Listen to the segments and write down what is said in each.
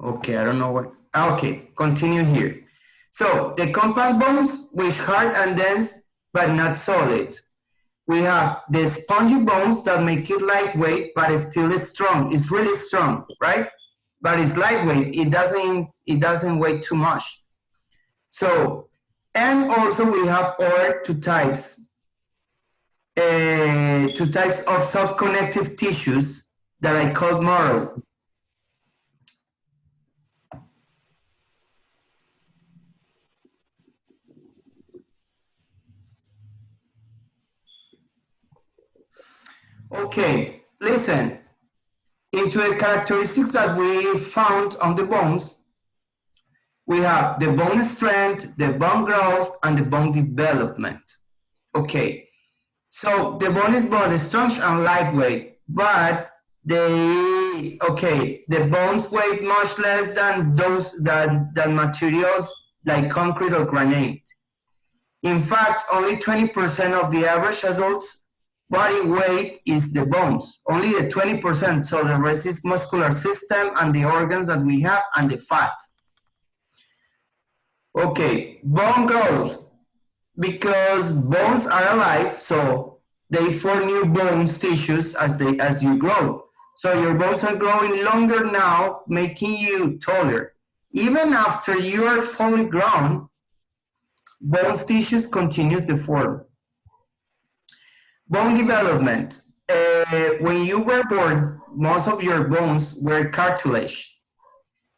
Okay, I don't know what. Okay, continue here. So the compound bones, which hard and dense, but not solid. We have the spongy bones that make it lightweight, but it's still strong. It's really strong, right? But it's lightweight. It doesn't weigh too much. So, and also we have other two types of soft connective tissues that I call marrow. Okay, listen. Into the characteristics that we found on the bones, we have the bone strength, the bone growth, and the bone development. Okay, so the bone is both strong and lightweight, but the bones weigh much less than than materials like concrete or granite. In fact, only 20% of the average adult's body weight is the bones, only the 20%, so the rest is muscular system and the organs that we have and the fat. Okay, bone growth, because bones are alive, so they form new bones tissues as you grow. So your bones are growing longer now, making you taller. Even after you are fully grown, bone tissues continues to form. Bone development. When you were born, most of your bones were cartilage.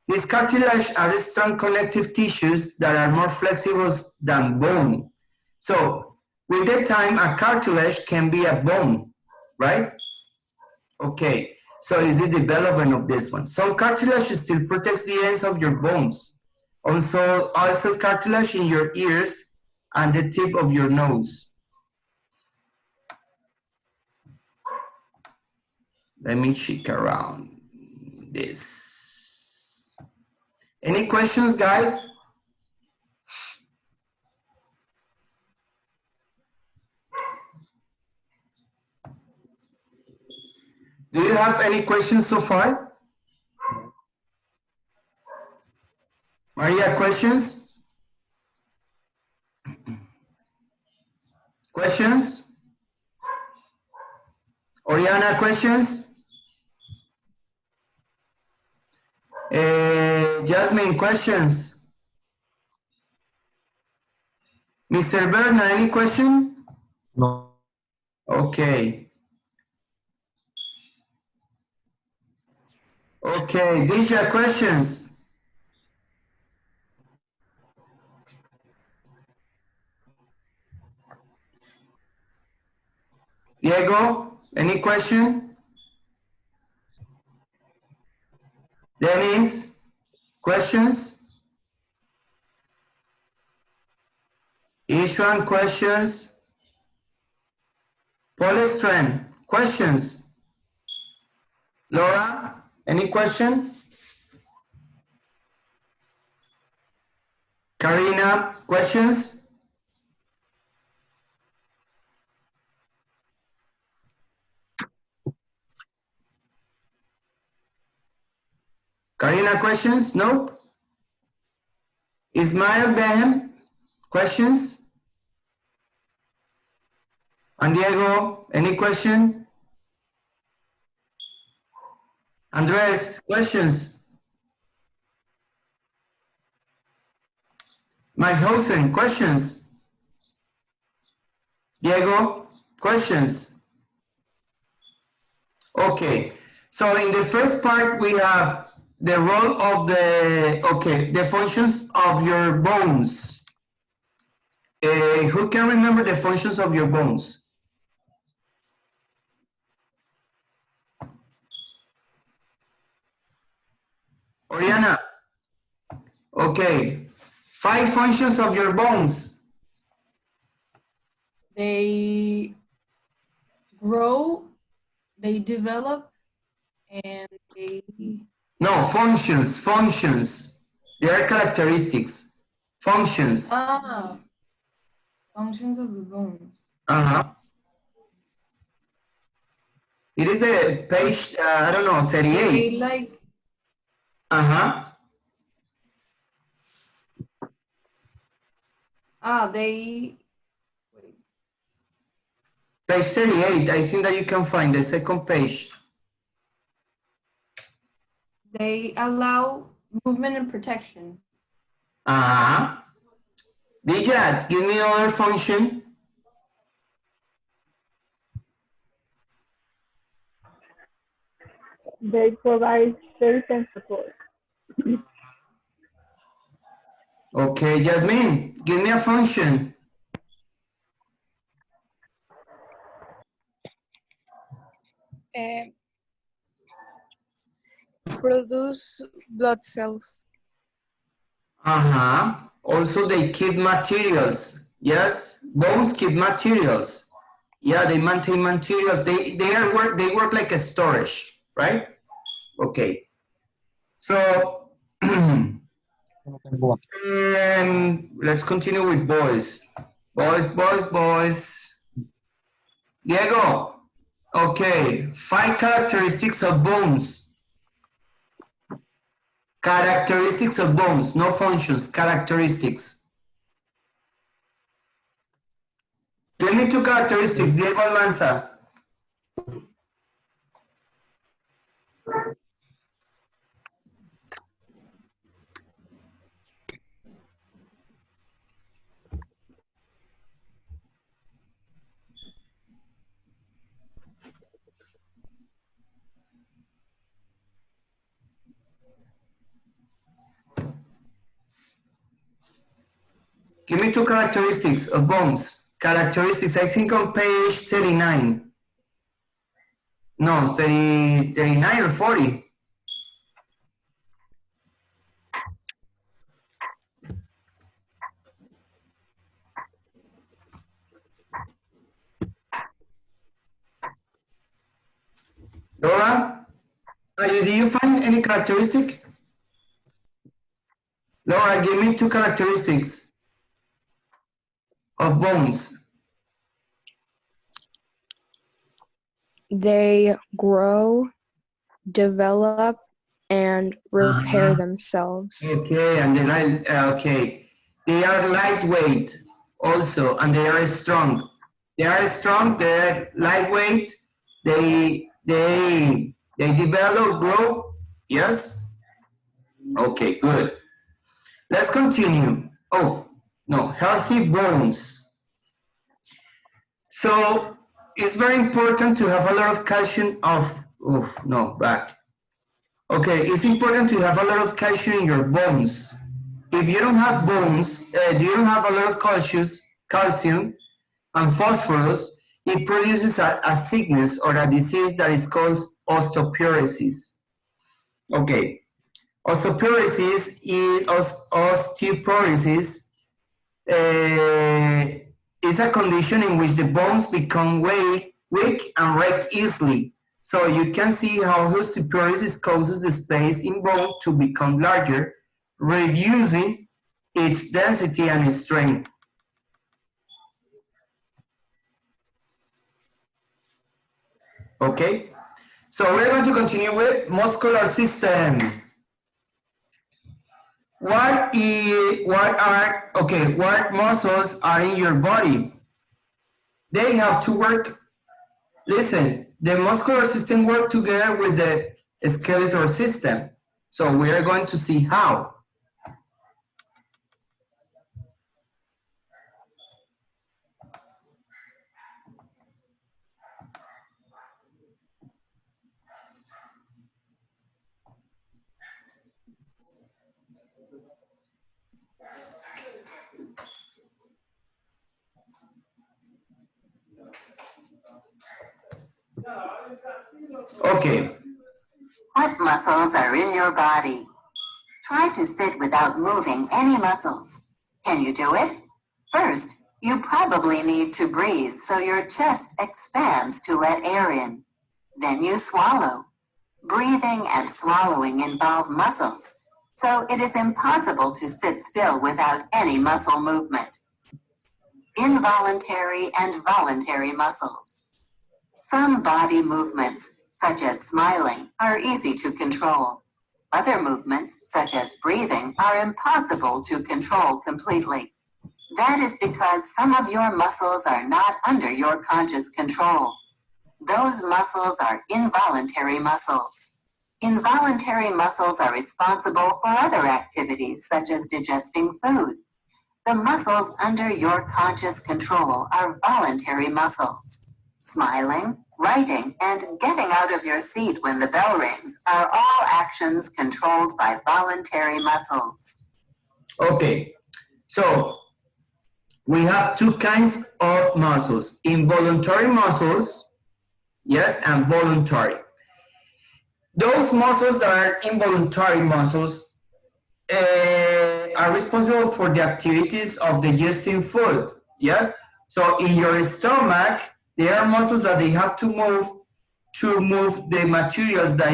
These cartilage are strong connective tissues that are more flexible than bone. So, with the time, a cartilage can be a bone, right? Okay, so is the development of this one. Some cartilage still protects the ends of your bones. Also cartilage in your ears and the tip of your nose. Let me check around this. Any questions, guys? Do you have any questions so far? Maria, questions? Questions? Oriana, questions? Jasmine, questions? Mr. Berna, any question? No. Okay. Okay, Deja, questions? Diego, any question? Dennis, questions? Ishwan, questions? Polystren, questions? Laura, any question? Karina, questions? Karina, questions? No? Ismail Behem, questions? And Diego, any question? Andres, questions? Mike Housen, questions? Diego, questions? Okay, so in the first part we have the role of the functions of your bones. Who can remember the functions of your bones? Oriana, okay, 5 functions of your bones. They grow, they develop, and they... No, functions. They are characteristics. Functions. Functions of the bones. It is a page, I don't know, 38. They like... They, wait, Page 38, I think that you can find the second page. they allow movement and protection. Uh-huh. Dijat, give me another function. They provide space and support. Okay, Jasmine, give me a function. Produce blood cells. Uh-huh. Also, they keep materials. Yes, bones keep materials. Yeah, they maintain materials. They work like a storage, right? Okay. So let's continue with boys. Boys. Diego. Okay. 5 characteristics of bones. Characteristics of bones, no functions, characteristics. Give me 2 characteristics, Diego Almanza. Give me 2 characteristics of bones. Characteristics, I think on page 39. No, 30, 39 or 40. Laura, do you find any characteristic? Laura, give me 2 characteristics of bones. They grow, develop, and repair themselves. Okay, and they are lightweight also, and they are strong. They are strong. They're lightweight. They develop, grow. Yes. Okay, good. Let's continue. Oh no, healthy bones. So it's very important to have a lot of calcium. Okay, it's important to have a lot of calcium in your bones. If you don't have bones, you don't have a lot of calcium and phosphorus, it produces a sickness or a disease that is called osteoporosis. Okay, osteoporosis is a condition in which the bones become weak and break easily. So you can see how osteoporosis causes the space in bone to become larger, reducing its density and strength. Okay, so we're going to continue with muscular system. What muscles are in your body? They have to work. Listen, the muscular system work together with the skeletal system. So we are going to see how. Okay. What muscles are in your body? Try to sit without moving any muscles. Can you do it? First, you probably need to breathe so your chest expands to let air in. Then you swallow. Breathing and swallowing involve muscles, so it is impossible to sit still without any muscle movement. Involuntary and voluntary muscles. Some body movements, such as smiling, are easy to control. Other movements, such as breathing, are impossible to control completely. That is because some of your muscles are not under your conscious control. Those muscles are involuntary muscles. Involuntary muscles are responsible for other activities such as digesting food. The muscles under your conscious control are voluntary muscles. Smiling, writing, and getting out of your seat when the bell rings are all actions controlled by voluntary muscles. Okay, so we have two kinds of muscles, involuntary muscles, yes, and voluntary. Those muscles that are involuntary muscles are responsible for the activities of digesting food, yes? So in your stomach, there are muscles that they have to move the materials that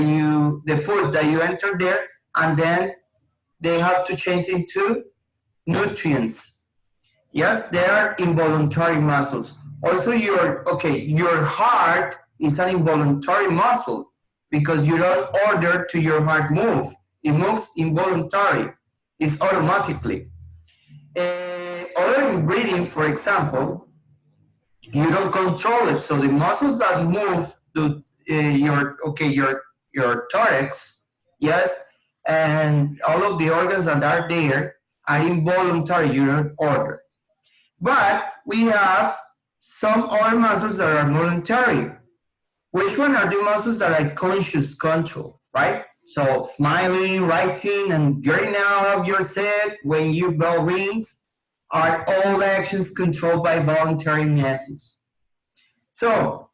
the food that you enter there, and then they have to change into nutrients. Yes, they are involuntary muscles. Also, your heart is an involuntary muscle because you don't order to your heart move. It moves involuntary. It's automatically. Other in breathing, for example, you don't control it. So the muscles that move to your thorax, yes, and all of the organs that are there are involuntary. You don't order. But we have some other muscles that are voluntary. Which one are the muscles that are conscious control, right? So smiling, writing, and getting out of your seat when your bell rings are all actions controlled by voluntary muscles. So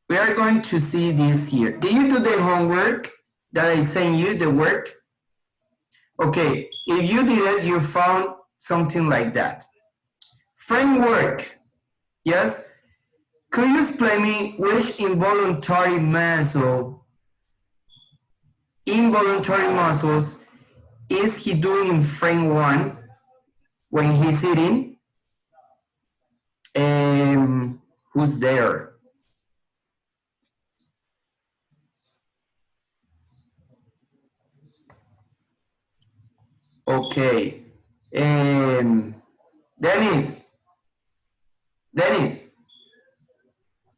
we are going to see this here. Did you do the homework that I sent you, the work? Okay, if you did it, you found something like that. Framework, yes? Could you explain me which involuntary muscles is he doing in frame 1 when he's eating? Who's there? Okay. Dennis,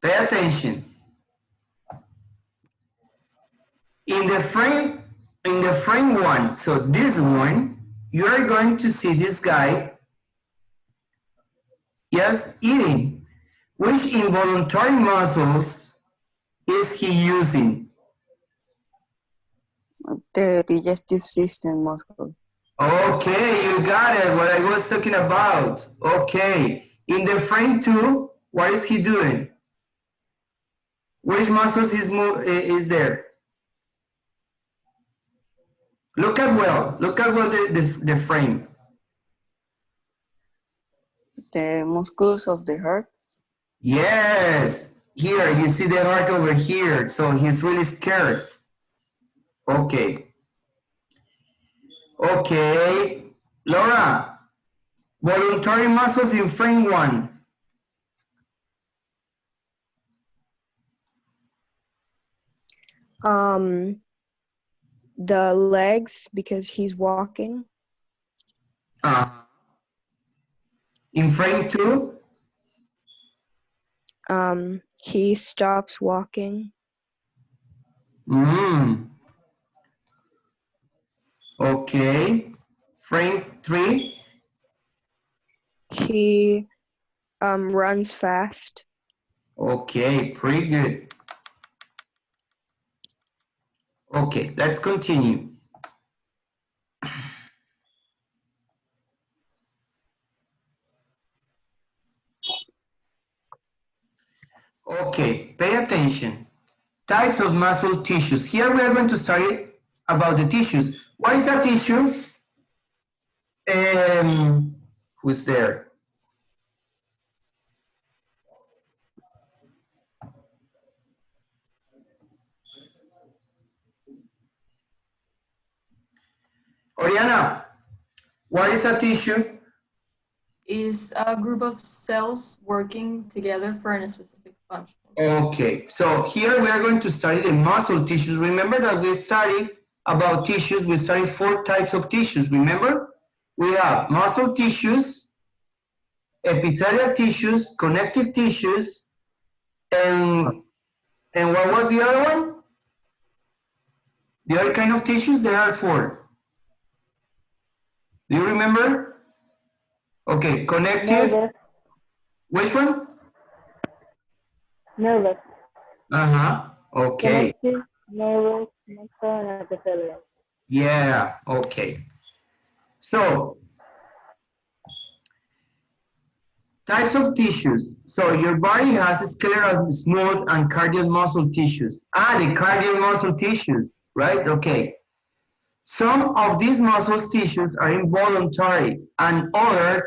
pay attention. In the frame 1, so this one, you are going to see this guy, yes, eating. Which involuntary muscles is he using? The digestive system muscle. Okay, you got it, what I was talking about. Okay, in the frame 2, what is he doing? Which muscles is there? Look at the frame. The muscles of the heart. Yes, here, you see the heart over here, so he's really scared. Okay. Okay, Laura, voluntary muscles in frame 1. The legs, because he's walking. In frame 2? He stops walking. Okay. Frame 3? He runs fast. Okay, pretty good. Okay, let's continue. Okay, pay attention. Types of muscle tissues. Here we are going to study about the tissues. What is a tissue? Who's there? Oriana, what is a tissue? Is a group of cells working together for a specific function. Okay, so here we are going to study the muscle tissues. Remember that we studied about tissues. We studied 4 types of tissues, remember? We have muscle tissues, epithelial tissues, connective tissues, and what was the other one? The other kind of tissues, there are 4. Do you remember? Okay, connective. Nervous. Which one? Nervous. Okay. Connective, nervous, muscle, and epithelial. Yeah, okay. So, types of tissues. So, your body has skeletal, smooth, and cardiac muscle tissues. The cardiac muscle tissues, right? Okay. Some of these muscle tissues are involuntary and others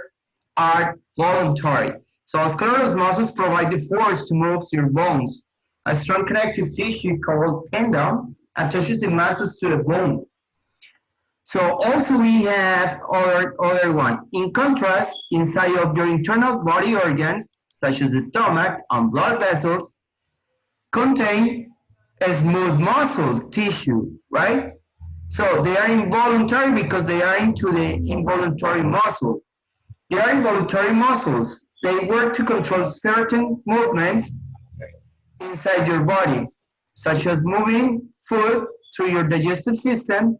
are voluntary. So skeletal muscles provide the force to move your bones. A strong connective tissue called tendon attaches the muscles to the bone. So also we have other one. In contrast, inside of your internal body organs, such as the stomach and blood vessels, contain a smooth muscle tissue, right? So they are involuntary because they are into the involuntary muscle. They are involuntary muscles. They work to control certain movements inside your body, such as moving food through your digestive system,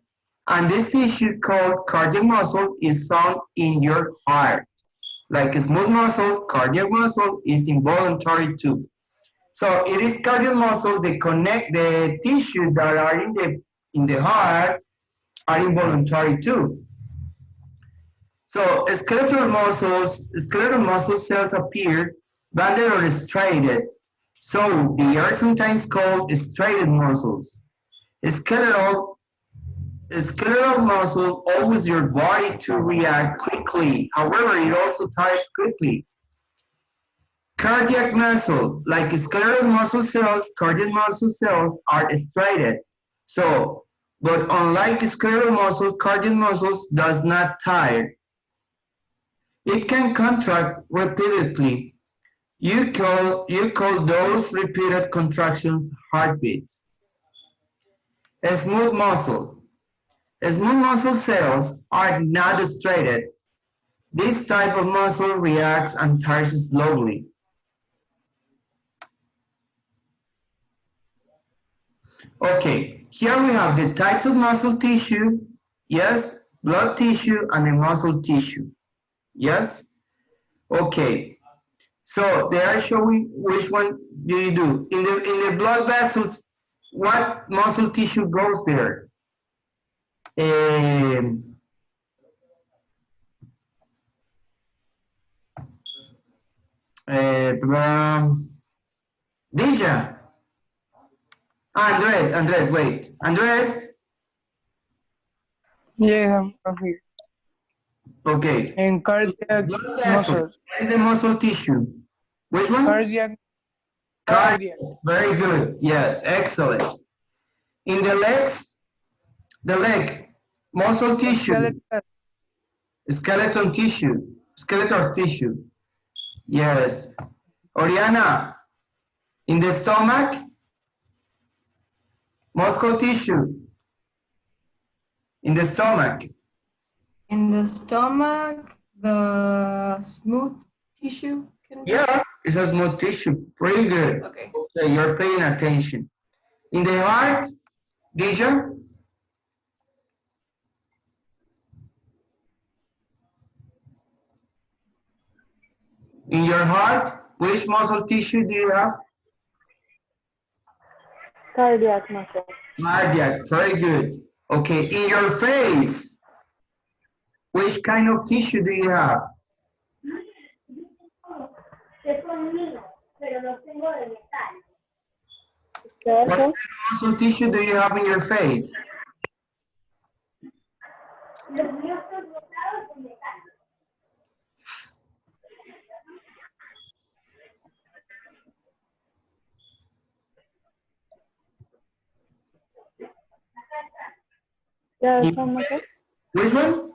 and this tissue called cardiac muscle is found in your heart. Like a smooth muscle, cardiac muscle is involuntary too. So it is cardiac muscle that connect the tissue that are in the heart are involuntary too. So skeletal muscle cells appear banded or striated. So they are sometimes called striated muscles. Skeletal muscle allows your body to react quickly. However, it also tires quickly. Cardiac muscle, like skeletal muscle cells, cardiac muscle cells are striated. So, but unlike skeletal muscle, cardiac muscles does not tire. It can contract repeatedly. You call those repeated contractions heartbeats. A smooth muscle. Smooth muscle cells are not striated. This type of muscle reacts and tires slowly. Okay, here we have the types of muscle tissue, yes, blood tissue, and the muscle tissue, yes? Okay, so they are showing which one do you do. In the blood vessel, what muscle tissue goes there? Um, Deja. Andres, wait. Andres, Yeah, I'm here. okay. And cardiac Blood vessel, muscle. what is the muscle tissue? Which one? Cardiac. Cardiac. Very good. Yes, excellent. In the legs, the leg, muscle tissue, skeletal tissue. Yes. Oriana, in the stomach, muscle tissue. In the stomach. In the stomach, the smooth tissue can be. Yeah, it's a smooth tissue. Pretty good. Okay. Okay, you're paying attention. In the heart, Deja? In your heart, which muscle tissue do you have? Cardiac muscle. Cardiac, very good. Okay, in your face, which kind of tissue do you have? What kind Skeletal. of muscle tissue do you have in your face? Skeletal muscle. Which one?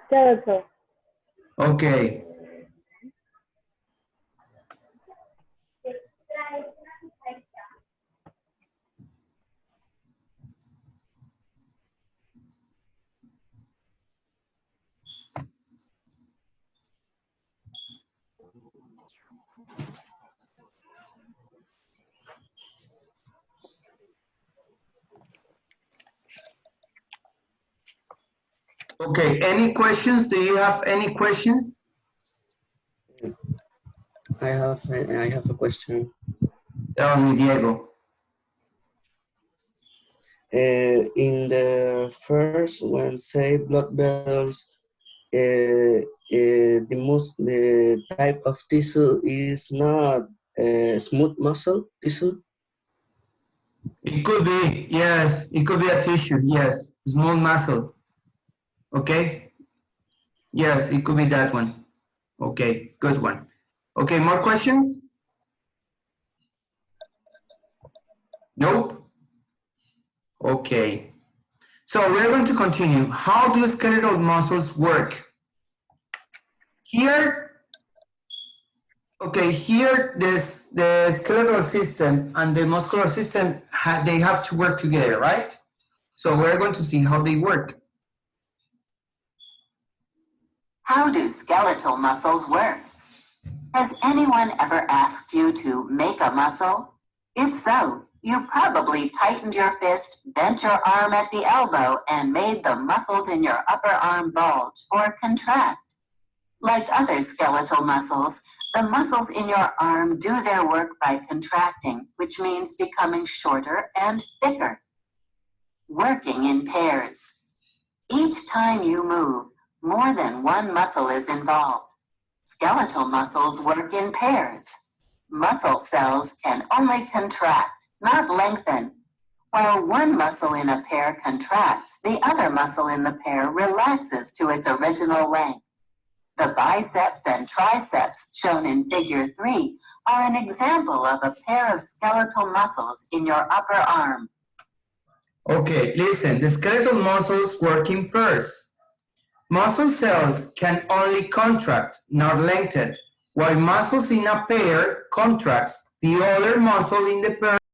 Skeletal. Okay. Okay, any questions? Do you have any questions? I have a question. Tell me, Diego. In the first one, say blood vessels, the type of tissue is not smooth muscle tissue. It could be, yes, it could be a tissue, yes, small muscle. Okay, yes, it could be that one. Okay, good one. Okay, more questions? Nope. Okay, so we're going to continue. How do skeletal muscles work? Here, okay, here the skeletal system and the muscular system, they have to work together, right? So we're going to see how they work. How do skeletal muscles work? Has anyone ever asked you to make a muscle? If so, you probably tightened your fist, bent your arm at the elbow, and made the muscles in your upper arm bulge or contract. Like other skeletal muscles, the muscles in your arm do their work by contracting, which means becoming shorter and thicker. Working in pairs. Each time you move, more than one muscle is involved. Skeletal muscles work in pairs. Muscle cells can only contract, not lengthen. While one muscle in a pair contracts, the other muscle in the pair relaxes to its original length. The biceps and triceps, shown in figure 3, are an example of a pair of skeletal muscles in your upper arm. Okay, listen, the skeletal muscles work in pairs. Muscle cells can only contract, not lengthen, while muscles in a pair contracts, the other muscle in the pair